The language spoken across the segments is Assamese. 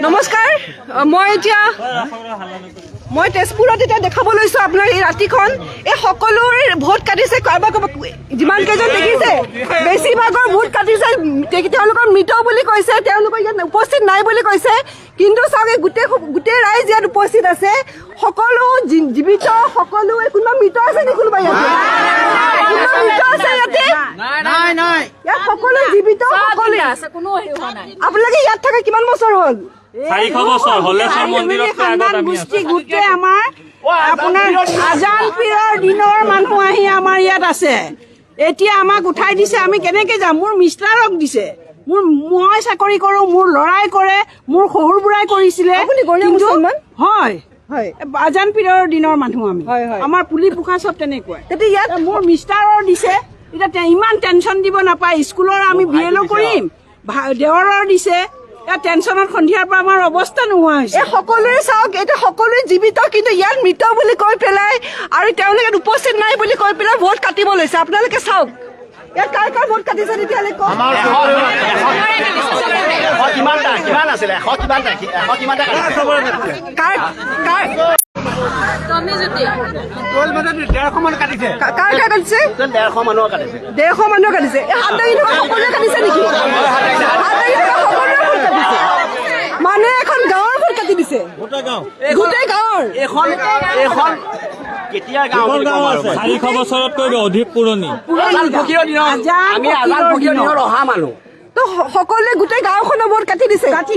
নমস্কাৰ মই তেজপুৰত এতিয়া দেখাব লৈছো আপোনাৰ এই ৰাতিখন এই সকলোৰে ভোট কাটিছে যিমান কেইজন দেখিছে বেছিভাগৰ ভোট কাটিছে তেওঁলোকৰ মৃত বুলি কৈছে তেওঁলোকৰ ইয়াত উপস্থিত নাই বুলি কৈছে কিন্তু চাওক গোটেই ৰাইজ ইয়াত উপস্থিত আছে সকলো জীৱিত সকলো কোনোবা মৃত আছে নেকি কোনোবা ইয়াতে মৃত আছে ইয়াতে নাই ইয়াত সকলো জীৱিত সকলো আছে কোনো হোৱা নাই আপোনালোকে ইয়াত থকা কিমান বছৰ হ'ল 400 বছৰ হলেশ্বৰ মন্দিৰত খানদান গোষ্ঠী গোটেই আমাৰ আপোনাৰ আজান পীৰৰ দিনৰ মানুহ আহি আমাৰ ইয়াত আছে এতিয়া আমাক উঠাই দিছে আমি কেনেকে যাম মোৰ মিষ্টাৰক দিছে মই চাকৰি কৰো মোৰ লৰাই কৰে মোৰ শহুৰ বুঢ়াই কৰিছিলে হয় আজান পীৰৰ দিনৰ মানুহ আমি আমাৰ পুলি পোখা চব তেনেকুৱা তেতিয়া ইয়াত মোৰ মিষ্টাৰৰ দিছে এতিয়া ইমান টেনচন দিব নাপায় স্কুলৰ আমি বিএলও কৰিম দেৱৰৰ দিছে টেনচনত সন্ধিয়াৰ পৰা আমাৰ অৱস্থা নোহোৱা হৈছে সকলোৱে চাওক এতিয়া সকলোৱে জীৱিত কিন্তু ইয়াত মৃত বুলি কৈ পেলাই আৰু তেওঁলোকে উপস্থিত নাই বুলি কৈ পেলাই ভোট কাটিব লৈছে আপোনালোকে চাওক ইয়াত কাৰ কাৰ ভোট কাটিছে তেতিয়াহ'লে মানে এখন গাঁৱৰ ভোট কাটি দিছে গোটেই গাঁৱৰ 400 বছৰতকৈ অধিক পুৰণি অহা মানুহ সকলোৱে গোটেই গাঁওখনৰ ভোট কাটি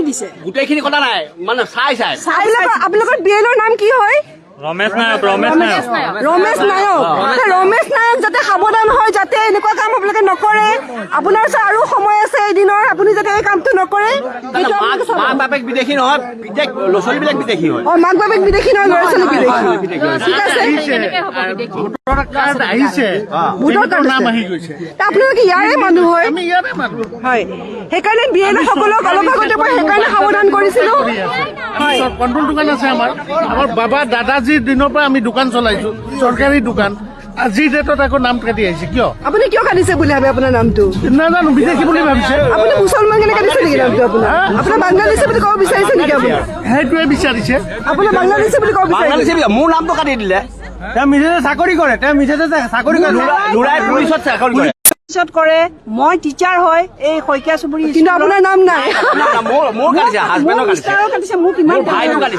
দিছে গোটেইখিনি কথা নাই মানে চাই আপোনালোকৰ বিএলৰ নাম কি হয় ৰমেশ নায়ক যাতে সাৱধান হয় যাতে এনেকুৱা কাম আপোনালোকে নকৰে আপোনাৰ আৰু সময় আছে এদিনৰ আপুনি যাতে এই কামটো নকৰে মাক বাপেক বিদেশী নহয় ল'ৰা ছোৱালীবিলাক বিদেশী হয় মাক বাপেক বিদেশী নহয় ল'ৰা ছোৱালী বিদেশী ঠিক আছে আপোনালোকে ইয়াৰে মানুহ হয় সেইকাৰণে বিএলএ সকলক অলপ আগতে মই সেইকাৰণে সাৱধান কৰিছিলো কণ্ট্ৰল দোকান আছে আমাৰ বাবা দাদাজিৰ দিনৰ পৰা আমি দোকান চলাইছো চৰকাৰী দোকান আজিৰ ডেটত আকৌ নাম কাটি আহিছে কিয় আপুনি কিয় কাটিছে বুলি ভাবে আপোনাৰ নামটো নাজানো বিদেশী বুলি ভাবিছে আপুনি মুছলমান কেনে কাটিছে নেকি নামটো আপোনাৰ বাংলাদেশী বুলি ক'ব বিচাৰিছে নেকি আপুনি সেইটোৱে বিচাৰিছে আপোনাৰ বাংলাদেশী বুলি ক'ব বিচাৰিছে মোৰ নামটো কাটি দিলে তেওঁ মিছেছে চাকৰি কৰে ল'ৰাই পুলিচত চাকৰি কৰে কৰে মই টিচাৰ হয় এই শইকীয়া চুবুৰী কিন্তু আপোনাৰ নাম নাই মোৰ কাটিছে হাজবেণ্ডৰ কাটিছে মোক ইমান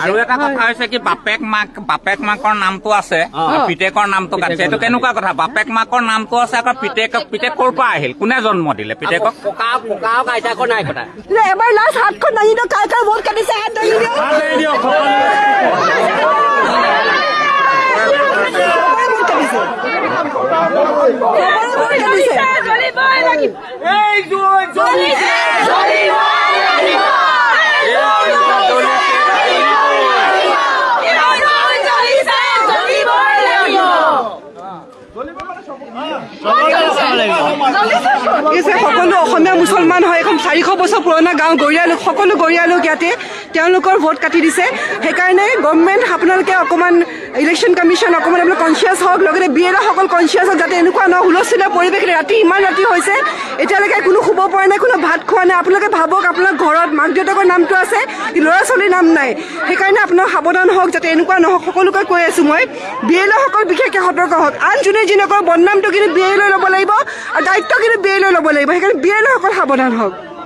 আৰু এটা কথা হৈছে কি বাপেক মাকৰ নামটো আছে পিতেকৰ নামটো কাটিছে এইটো কেনেকুৱা কথা বাপেক মাকৰ নামটো আছে আকৌ পিতেক ক'ৰ পৰা আহিল কোনে জন্ম দিলে পিতেকক ককাও আইতাকৰ নাই কটা এবাৰ লাষ্ট হাতখন দাঙি দিয়ক কাৰ কাৰ ভোট কাটিছে হাত দাঙি দিয়ক সকলো অসমীয়া মুছলমান হয় এখন 400 বছৰ পুৰণা গাঁও গৰিয়া লোক সকলো গৰিয়া লোক ইয়াতে তেওঁলোকৰ ভোট কাটি দিছে সেইকাৰণে গভৰ্ণমেণ্ট আপোনালোকে অকণমান ইলেকশ্যন কমিশ্যন অকণমান আপোনালোক কনচিয়াছ হওক লগতে বিএলএ সকল কনচিয়াছ হওক যাতে এনেকুৱা ন হুলস্থুলীয়া পৰিৱেশ ইমান ৰাতি হৈছে এতিয়ালৈকে কোনো শুব পৰা নাই কোনো ভাত খোৱা নাই আপোনালোকে ভাবক আপোনাৰ ঘৰত মাক দেউতাকৰ নামটো আছে ল'ৰা ছোৱালীৰ নাম নাই সেইকাৰণে আপোনাক সাৱধান হওক যাতে এনেকুৱা নহওক সকলোকে কৈ আছোঁ মই বিএলএ সকল বিশেষকৈ সতৰ্ক হওক আন যোনে যি নকৰক বদনামটো কিন্তু বিএলএ ল'ব লাগিব আৰু দায়িত্ব কিন্তু বিএলএ ল'ব লাগিব সেইকাৰণে বিএলএ সকল সাৱধান হওক